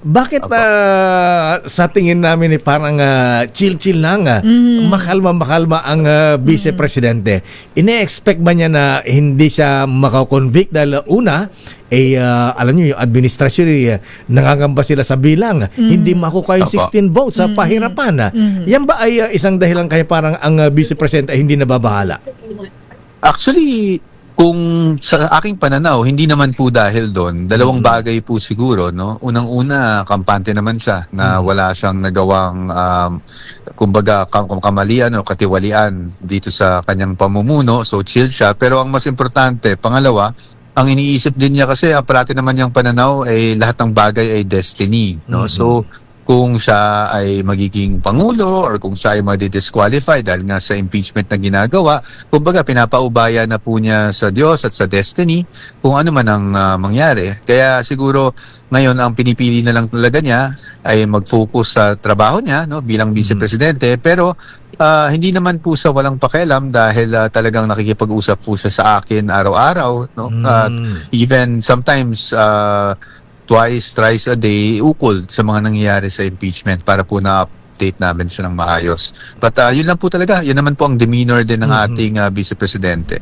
Bakit sa tingin namin parang chill-chill lang, makalma-makalma ang Vice Presidente? Ine-expect ba niya na hindi siya makakonvict dahil una, alam niyo yung administrasyon, nangangamba sila sa bilang, hindi makukuha yung 16 votes sa pahirapan. Yan ba ay isang dahilan kaya parang ang Vice Presidente ay hindi nababahala? Actually, kung sa aking pananaw, hindi naman po dahil doon. Dalawang bagay po siguro, no? Unang-una, kampante naman siya na wala siyang nagawang kumbaga kamalian o katiwalian dito sa kanyang pamumuno. So chill siya. Pero ang mas importante, pangalawa, ang iniisip din niya kasi parati naman niyang pananaw ay lahat ng bagay ay destiny, no? So kung siya ay magiging pangulo or kung siya ay madi-disqualify dahil nga sa impeachment na ginagawa, kumbaga pinapaubaya na po niya sa Diyos at sa destiny kung ano man ang mangyari. Kaya siguro ngayon ang pinipili na lang talaga niya ay mag-focus sa trabaho niya, no, bilang Vice Presidente, pero hindi naman po sa walang pakialam dahil talagang nakikipag-usap po siya sa akin araw-araw, no? Even sometimes twice, thrice a day, ukol sa mga nangyayari sa impeachment para po na-update namin siya ng maayos. But yun lang po talaga, yun naman po ang demeanor din ng ating Vice Presidente.